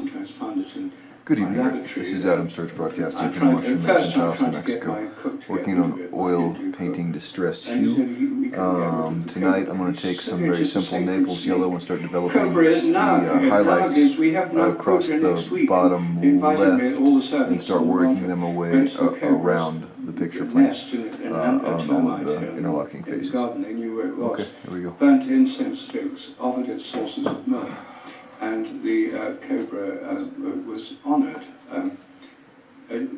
sometimes found it in Good my evening. lavatory. This is Adam Sturch broadcasting from At Mushroom first I Taos, tried New to get my Mexico, cook to working get on rid of it, oil Hindu cook. painting distressed And he said, hue. we can get rid of the Tonight cobra. I'm going to take He's some so very it's a simple sacred Naples snake. yellow and start developing Cobra is now the highlights nowadays we have no across cobra next the week. bottom They invited me, left all the servants and start on the working lodge, them away go to the cobras, around the picture the plane nest in on all termite of the hill interlocking in the faces. garden. They knew where it was. Okay, here we go. Burnt incense sticks offered its sources of milk, and the cobra was honoured.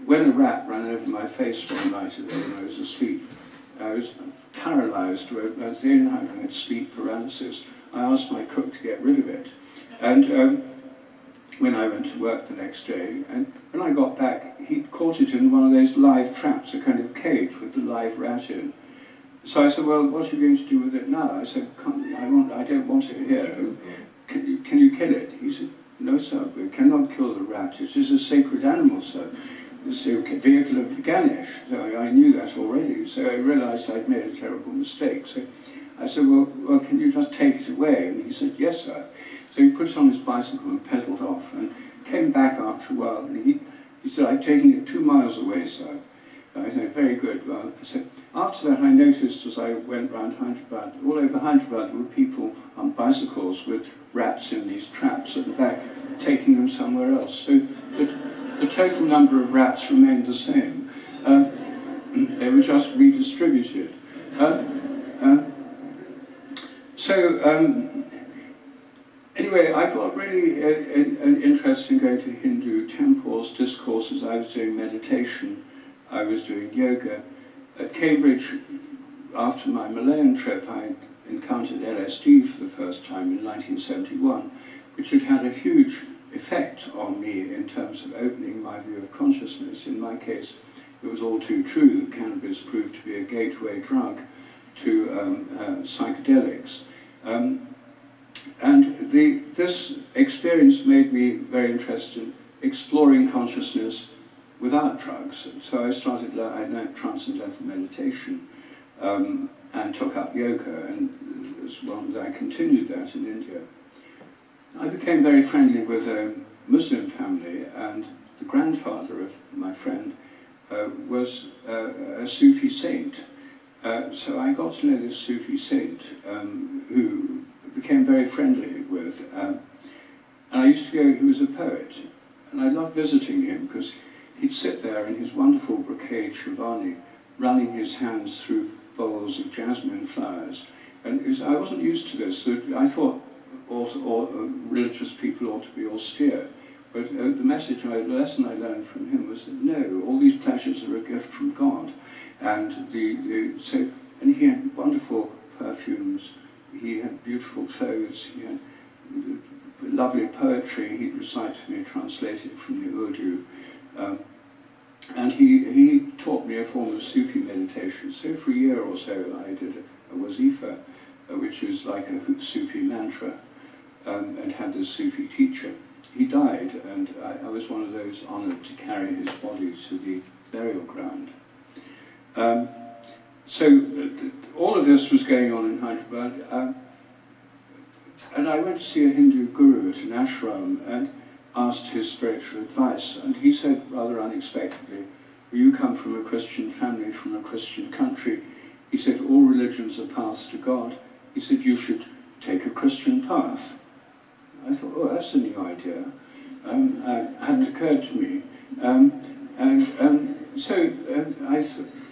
When a rat ran over my face one night when I was asleep, I was paralysed. I was the only time I had sleep paralysis. I asked my cook to get rid of it, and when I went to work the next day, and when I got back, he'd caught it in one of those live traps, a kind of cage with the live rat in. So I said, well, what are you going to do with it now? I said, I don't want it here. Can you kill it? He said, no, sir, we cannot kill the rat. It is a sacred animal, sir. It's a vehicle of Ganesh. So I knew that already. So I realized I'd made a terrible mistake. So I said, well, can you just take it away? And he said, yes, sir. So he put it on his bicycle and pedalled off and came back after a while. And he said, I've taken it 2 miles away, sir. I said, very good. Well, I said, after that I noticed as I went round Hyderabad, all over Hyderabad there were people on bicycles with rats in these traps at the back, taking them somewhere else. So the total number of rats remained the same. They were just redistributed. Anyway, I got really an interest in going to Hindu temples, discourses. I was doing meditation, I was doing yoga. At Cambridge, after my Malayan trip, I encountered LSD for the first time in 1971, which had had a huge effect on me in terms of opening my view of consciousness. In my case, it was all too true that cannabis proved to be a gateway drug to psychedelics. And this experience made me very interested in exploring consciousness without drugs. So I learned transcendental meditation and took up yoga, and as well, I continued that in India. I became very friendly with a Muslim family, and the grandfather of my friend was a Sufi saint. So I got to know this Sufi saint who became very friendly with, and I used to go, he was a poet, and I loved visiting him because he'd sit there in his wonderful brocade shavani, running his hands through bowls of jasmine flowers. And I wasn't used to this. So I thought religious people ought to be austere. But the lesson I learned from him was that no, all these pleasures are a gift from God. And and he had wonderful perfumes. He had beautiful clothes. He had lovely poetry. He'd recite to me, translated from the Urdu. And he taught me a form of Sufi meditation. So for a year or so I did a wazifa, which is like a Sufi mantra, and had this Sufi teacher. He died, and I was one of those honoured to carry his body to the burial ground. All of this was going on in Hyderabad, and I went to see a Hindu guru at an ashram and asked his spiritual advice, and he said rather unexpectedly, well, you come from a Christian family, from a Christian country. He said, all religions are paths to God. He said, you should take a Christian path. I thought, oh, that's a new idea. It hadn't occurred to me.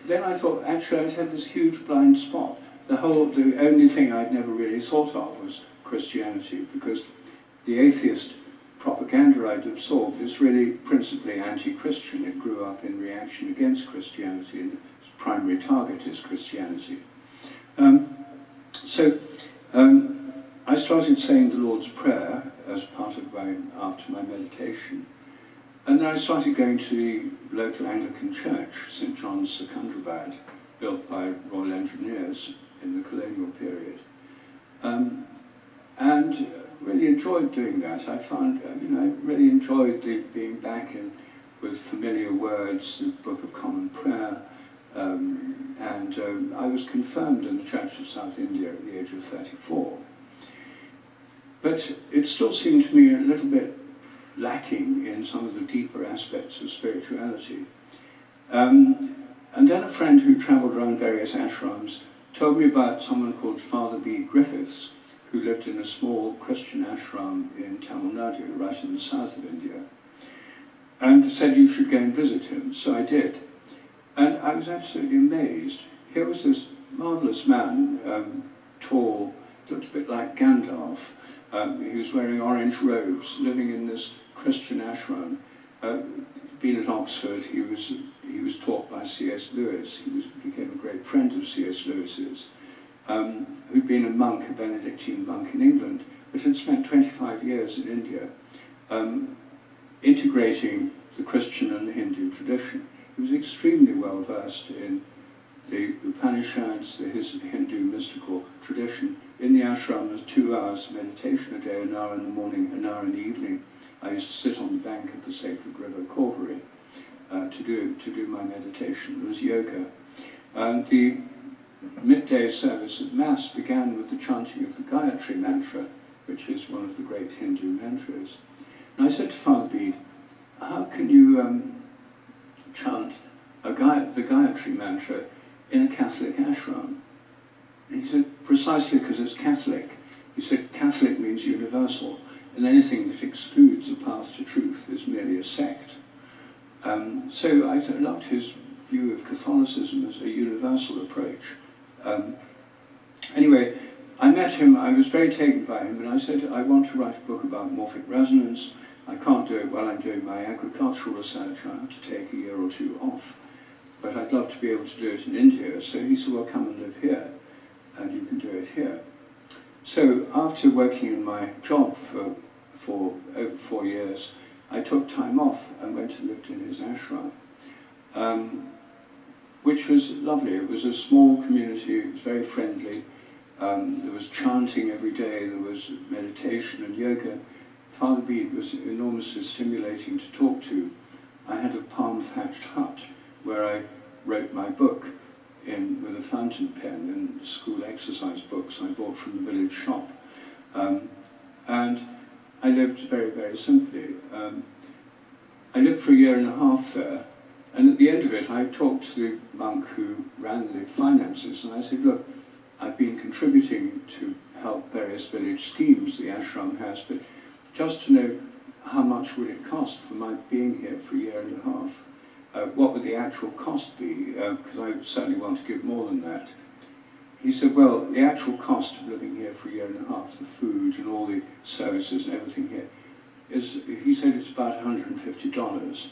Then I thought, actually, I'd had this huge blind spot. The only thing I'd never really thought of was Christianity, because the atheist propaganda I'd absorbed is really principally anti-Christian. It grew up in reaction against Christianity, and its primary target is Christianity. I started saying the Lord's Prayer as part of after my meditation, and then I started going to the local Anglican church, St. John's, Secunderabad, built by Royal Engineers in the colonial period, and really enjoyed doing that. I found, I really enjoyed being back with familiar words, the Book of Common Prayer, and I was confirmed in the Church of South India at the age of 34. But it still seemed to me a little bit lacking in some of the deeper aspects of spirituality. And then a friend who travelled around various ashrams told me about someone called Father B. Griffiths, who lived in a small Christian ashram in Tamil Nadu, right in the south of India, and said you should go and visit him. So I did. And I was absolutely amazed. Here was this marvellous man, tall, looked a bit like Gandalf. He was wearing orange robes, living in this Christian ashram. Been at Oxford, he was taught by C.S. Lewis. He became a great friend of C.S. Lewis's, who'd been a monk, a Benedictine monk in England, but had spent 25 years in India, integrating the Christian and the Hindu tradition. He was extremely well versed in the Upanishads, the Hindu mystical tradition. In the ashram, there's 2 hours meditation a day, an hour in the morning, an hour in the evening. I used to sit on the bank of the sacred river Corvery to do my meditation. There was yoga. And the midday service of Mass began with the chanting of the Gayatri mantra, which is one of the great Hindu mantras. And I said to Father Bede, how can you chant the Gayatri mantra in a Catholic ashram? And he said, precisely because it's Catholic. He said, Catholic means universal, and anything that excludes a path to truth is merely a sect. So I loved his view of Catholicism as a universal approach. Anyway, I met him, I was very taken by him, and I said, I want to write a book about morphic resonance. I can't do it while I'm doing my agricultural research. I have to take a year or 2 off. But I'd love to be able to do it in India. So he said, well, come and live here, and you can do it here. So after working in my job for over 4 years, I took time off and went and lived in his ashram, which was lovely. It was a small community, it was very friendly. There was chanting every day, there was meditation and yoga. Father Bede was enormously stimulating to talk to. I had a palm-thatched hut where I wrote my book with a fountain pen and school exercise books I bought from the village shop. And I lived very, very simply. I lived for a year and a half there, and at the end of it I talked to the monk who ran the finances, and I said, look, I've been contributing to help various village schemes the ashram has, but just to know how much would it cost for my being here for a year and a half? What would the actual cost be? Because I certainly want to give more than that. He said, well, the actual cost of living here for a year and a half, the food and all the services and everything here, he said it's about $150.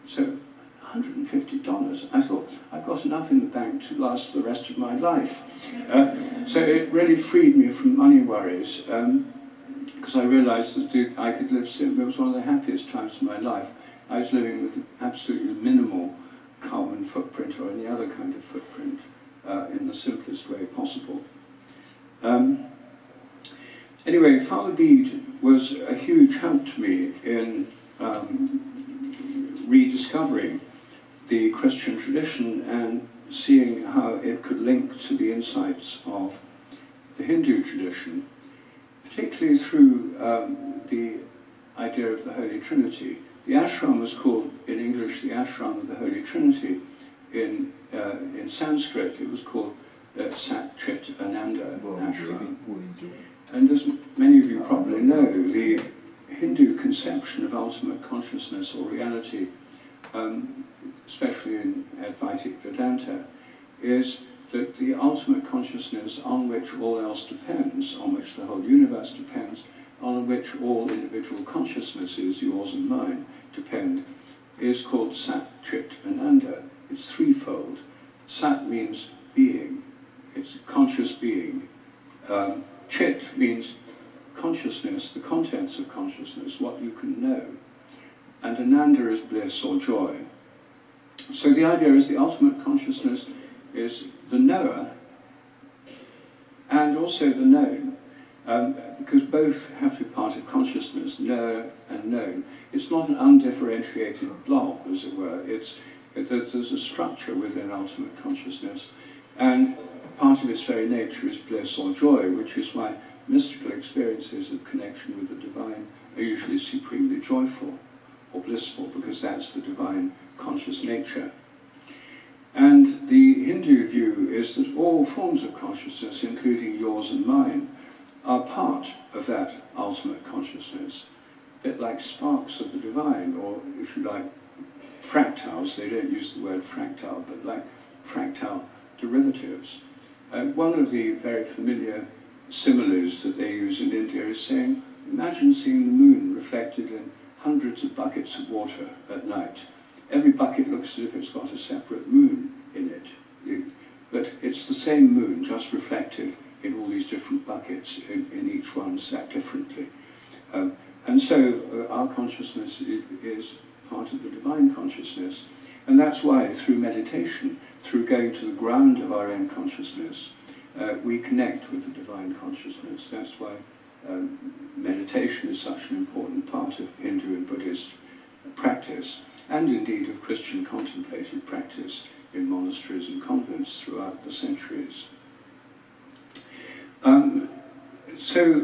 So, $150? I thought, I've got enough in the bank to last the rest of my life. So it really freed me from money worries, because I realized that I could live simply. It was one of the happiest times of my life. I was living with absolutely minimal carbon footprint or any other kind of footprint in the simplest way possible. Anyway, Father Bede was a huge help to me in rediscovering the Christian tradition and seeing how it could link to the insights of the Hindu tradition, particularly through the idea of the Holy Trinity. The ashram was called, in English, the Ashram of the Holy Trinity. In Sanskrit, it was called Sat Chit Ananda Ashram. And as many of you probably know, the Hindu conception of ultimate consciousness or reality, especially in Advaitic Vedanta, is that the ultimate consciousness on which all else depends, on which the whole universe depends, on which all individual consciousnesses, yours and mine, depend, is called Sat Chit Ananda. It's threefold. Sat means being, it's conscious being. Chit means consciousness, the contents of consciousness, what you can know. And Ananda is bliss or joy. So the idea is the ultimate consciousness is the knower and also the known, because both have to be part of consciousness, knower and known. It's not an undifferentiated blob, as it were. There's a structure within ultimate consciousness, and part of its very nature is bliss or joy, which is why mystical experiences of connection with the divine are usually supremely joyful or blissful, because that's the divine conscious nature. And the Hindu view is that all forms of consciousness, including yours and mine, are part of that ultimate consciousness, a bit like sparks of the divine, or if you like, fractals. They don't use the word fractal, but like fractal derivatives. One of the very familiar similes that they use in India is saying, imagine seeing the moon reflected in hundreds of buckets of water at night. Every bucket looks as if it's got a separate moon in it. But it's the same moon, just reflected in all these different buckets, in each one set differently. And so our consciousness is part of the divine consciousness. And that's why through meditation, through going to the ground of our own consciousness, we connect with the divine consciousness. That's why meditation is such an important part of Hindu and Buddhist practice, and indeed of Christian contemplative practice in monasteries and convents throughout the centuries. So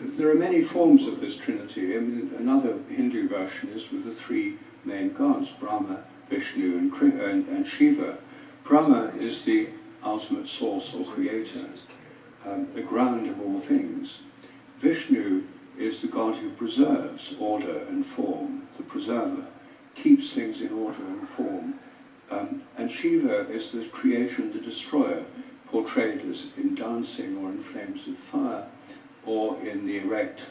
there are many forms of this Trinity. I mean, another Hindu version is with the three main gods, Brahma, Vishnu and Shiva. Brahma is the ultimate source or creator, the ground of all things. Vishnu is the god who preserves order and form, the preserver, keeps things in order and form. And Shiva is the creator and the destroyer, portrayed as in dancing or in flames of fire, or in the erect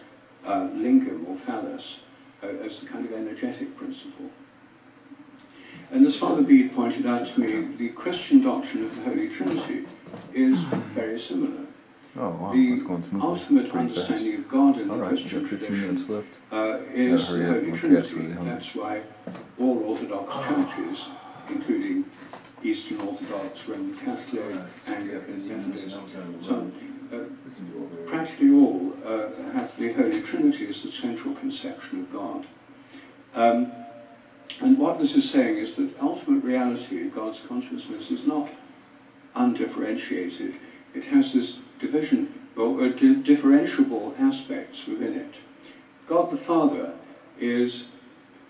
lingam or phallus, as the kind of energetic principle. And as Father Bede pointed out to me, the Christian doctrine of the Holy Trinity is very similar. Oh, wow, The that's going smoothly. ultimate Pretty understanding fast. of God in the Alright, Christian we've got 15 tradition minutes left. is the hurry up, Holy my cat's Trinity. really hungry. That's why all Orthodox churches, including Eastern Orthodox, Roman Catholic, Anglican, Methodist, so practically all have the Holy Trinity as the central conception of God. And what this is saying is that ultimate reality, God's consciousness, is not undifferentiated. It has this division, or differentiable aspects within it. God the Father is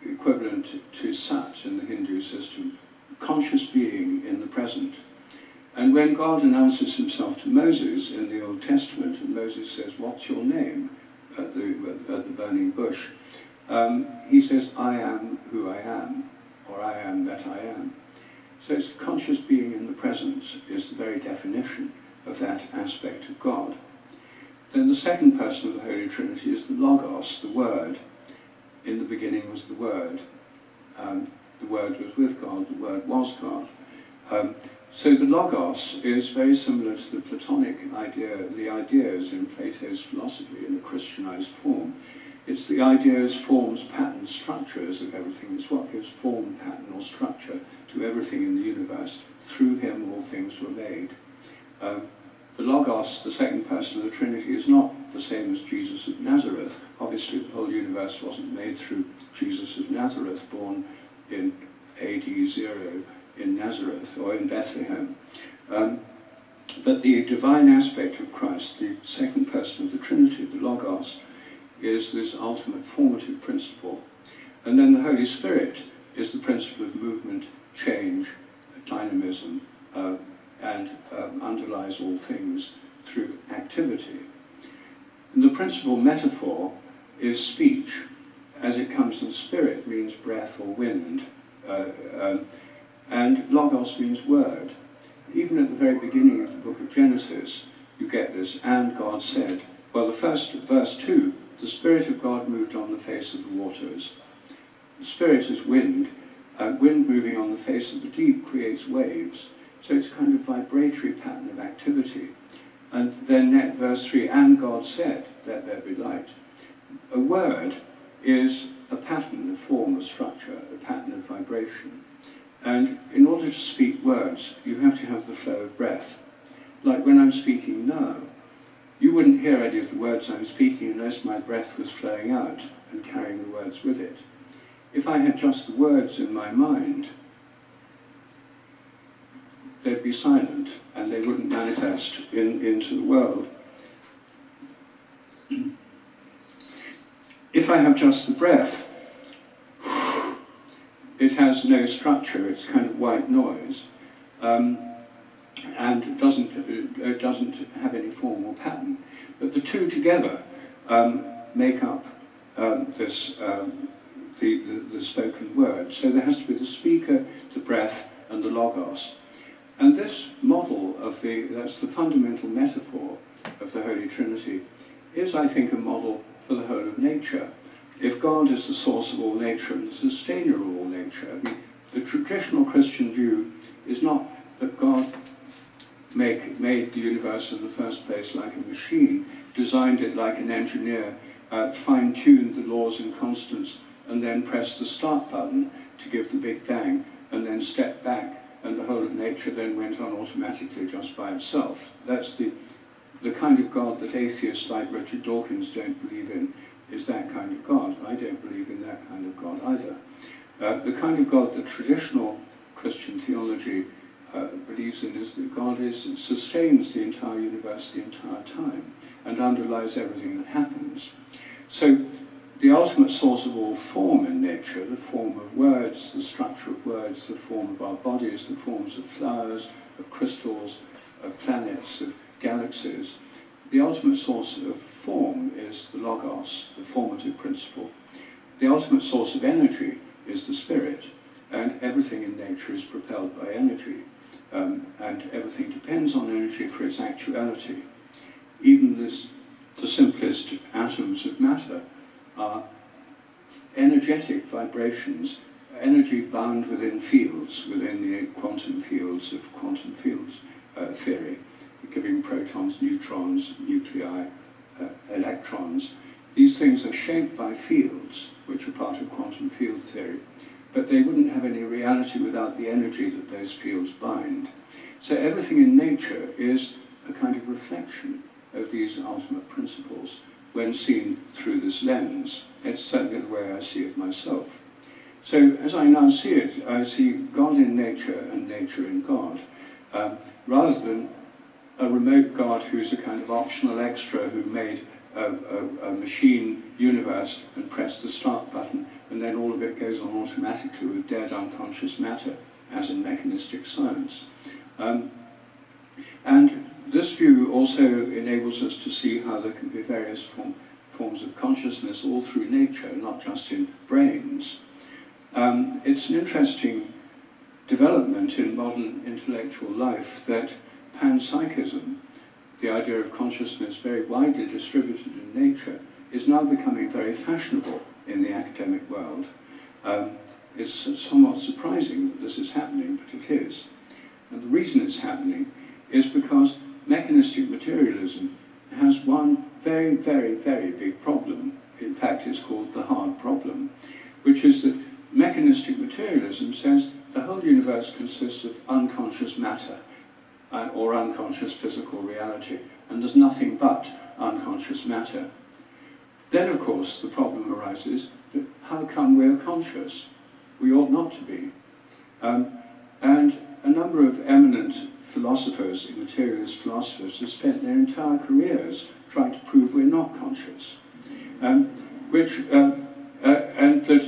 equivalent to Sat in the Hindu system, conscious being in the present. And when God announces himself to Moses in the Old Testament, and Moses says, "What's your name?" at the burning bush, he says, "I am who I am," or "I am that I am." So it's conscious being in the present is the very definition of that aspect of God. Then the second person of the Holy Trinity is the Logos, the Word. In the beginning was the Word. The Word was with God, the Word was God. So the Logos is very similar to the Platonic idea, the ideas in Plato's philosophy in the Christianized form. It's the ideas, forms, patterns, structures of everything. It's what gives form, pattern, or structure to everything in the universe. Through him all things were made. The Logos, the second person of the Trinity, is not the same as Jesus of Nazareth. Obviously the whole universe wasn't made through Jesus of Nazareth, born in AD 0 in Nazareth or in Bethlehem. But the divine aspect of Christ, the second person of the Trinity, the Logos, is this ultimate formative principle. And then the Holy Spirit is the principle of movement, change, dynamism, and underlies all things through activity. And the principal metaphor is speech. As it comes in spirit means breath or wind. And Logos means word. Even at the very beginning of the book of Genesis, you get this, and God said. Well, the first, verse 2, the Spirit of God moved on the face of the waters. The Spirit is wind, and wind moving on the face of the deep creates waves. So it's a kind of vibratory pattern of activity. And then verse 3, and God said, let there be light. A word is a pattern, a form, a structure, a pattern of vibration. And in order to speak words, you have to have the flow of breath. Like when I'm speaking now, you wouldn't hear any of the words I'm speaking unless my breath was flowing out and carrying the words with it. If I had just the words in my mind, they'd be silent and they wouldn't manifest into the world. If I have just the breath, it has no structure, it's kind of white noise, and it doesn't have any form or pattern. But the two together make up the spoken word. So there has to be the speaker, the breath, and the logos. And this model that's the fundamental metaphor of the Holy Trinity, is, I think, a model for the whole of nature. If God is the source of all nature and the sustainer of all nature, I mean, the traditional Christian view is not that God made the universe in the first place like a machine, designed it like an engineer, fine-tuned the laws and constants, and then pressed the start button to give the Big Bang, and then stepped back, and the whole of nature then went on automatically just by itself. That's the kind of God that atheists like Richard Dawkins don't believe in, is that kind of God. I don't believe in that kind of God either. The kind of God that traditional Christian theology believes in is that God sustains the entire universe the entire time and underlies everything that happens. So the ultimate source of all form in nature, the form of words, the structure of words, the form of our bodies, the forms of flowers, of crystals, of planets, of galaxies, the ultimate source of form is the logos, the formative principle. The ultimate source of energy is the spirit, and everything in nature is propelled by energy, and everything depends on energy for its actuality. Even the simplest atoms of matter are energetic vibrations, energy bound within fields, within the quantum fields of quantum fields theory, giving protons, neutrons, nuclei, electrons. These things are shaped by fields, which are part of quantum field theory, but they wouldn't have any reality without the energy that those fields bind. So everything in nature is a kind of reflection of these ultimate principles when seen through this lens. It's certainly the way I see it myself. So as I now see it, I see God in nature and nature in God, rather than a remote God who's a kind of optional extra who made a machine universe and pressed the start button, and then all of it goes on automatically with dead unconscious matter, as in mechanistic science. And this view also enables us to see how there can be various forms of consciousness all through nature, not just in brains. It's an interesting development in modern intellectual life that panpsychism, the idea of consciousness very widely distributed in nature, is now becoming very fashionable in the academic world. It's somewhat surprising that this is happening, but it is. And the reason it's happening is because mechanistic materialism has one very, very, very big problem. In fact, it's called the hard problem, which is that mechanistic materialism says the whole universe consists of unconscious matter, or unconscious physical reality, and there's nothing but unconscious matter. Then, of course, the problem arises that how come we're conscious? We ought not to be. And a number of eminent philosophers, materialist philosophers, have spent their entire careers trying to prove we're not conscious, and that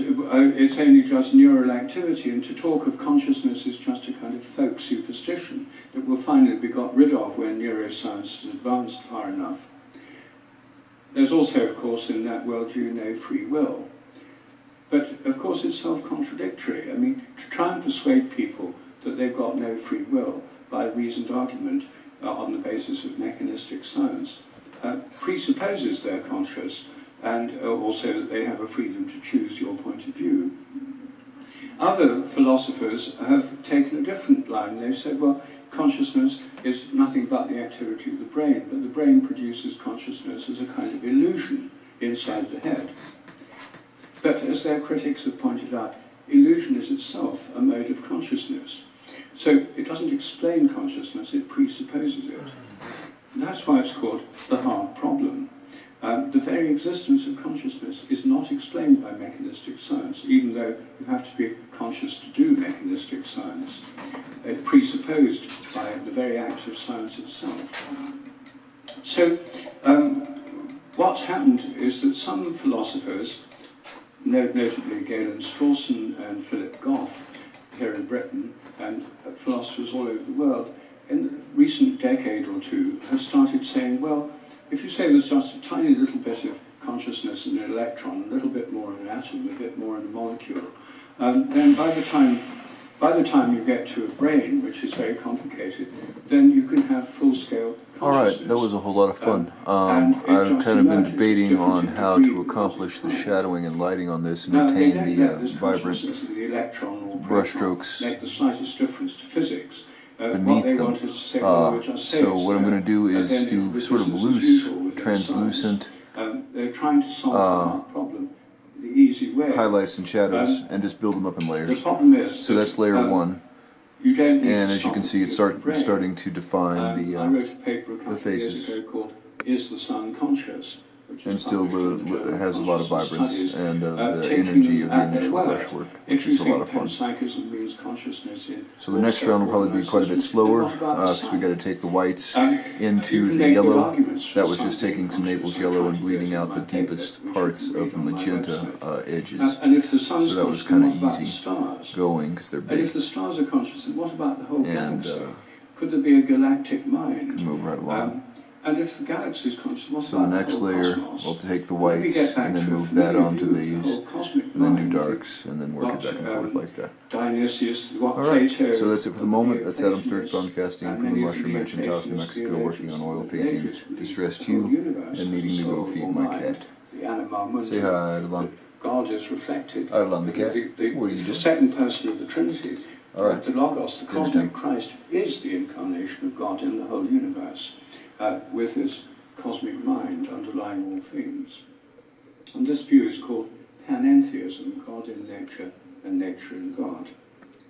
it's only just neural activity, and to talk of consciousness is just a kind of folk superstition that will finally be got rid of when neuroscience has advanced far enough. There's also, of course, in that worldview, no free will. But, of course, it's self-contradictory. I mean, to try and persuade people that they've got no free will by reasoned argument on the basis of mechanistic science presupposes they're conscious, and also that they have a freedom to choose your point of view. Other philosophers have taken a different line. They've said, well, consciousness is nothing but the activity of the brain, but the brain produces consciousness as a kind of illusion inside the head. But as their critics have pointed out, illusion is itself a mode of consciousness. So it doesn't explain consciousness, it presupposes it. And that's why it's called the hard problem. The very existence of consciousness is not explained by mechanistic science, even though you have to be conscious to do mechanistic science. It's presupposed by the very act of science itself. So what's happened is that some philosophers, notably Galen Strawson and Philip Goff here in Britain, and philosophers all over the world, in the recent decade or two have started saying, well, if you say there's just a tiny little bit of consciousness in an electron, a little bit more in an atom, a bit more in a molecule, then by the time you get to a brain, which is very complicated, then you can have full-scale consciousness. All right, that was a whole lot of fun. I've kind of been debating on how to accomplish the shadowing and lighting on this and retain the vibrant brushstrokes make the slightest difference to physics. beneath them. So what I'm going to do is do sort of loose, translucent they're trying to solve that problem the easy way. highlights and shadows and just build them up in The layers. problem is So that's layer one. you don't need And to as you can stop see, it's at the brain. starting to define I wrote a paper a couple of years faces. ago called "Is the Sun Conscious?" which and is still published in the Journal it of has a lot of Consciousness vibrance Studies. and the Taking energy of the at their initial word. brushwork, If which you is a lot think of fun. panpsychism means consciousness in So the next round will probably be quite a bit slower because we got to take the whites into the yellow. That was just taking some Naples yellow and bleeding out the deepest parts of the magenta edges. And if the sun's So that was conscious, kind then of what about the easy stars? going because they're And big. if the stars are conscious, then what about the whole And galaxy? Could there be a galactic mind? can move right along. And if the galaxy is conscious, what So about the the next whole layer, cosmos? we'll take the Let me whites get back and then to a move that familiar onto view of the these, whole cosmic and then do mind. darks, and then work it What, back and forth like that. Dionysius, what Alright, Plato, so that's it for the moment. That's Adam Sturch Neoplatonists, broadcasting and from the many of Mushroom Mansion, Taos, New Neoplatonists, Mexico, working on oil theologians, painting, believed distressed the whole you, universe and needing to go soul feed or my mind, cat. the anima mundi, Say hi, Adelan. God is reflected. Adelan the cat. What are you The doing? second person of the Trinity, Alright. the Logos, the Dinner cosmic time. Christ, is the incarnation of God in the whole universe, with his cosmic mind underlying all things. And this view is called panentheism, God in nature and nature in God.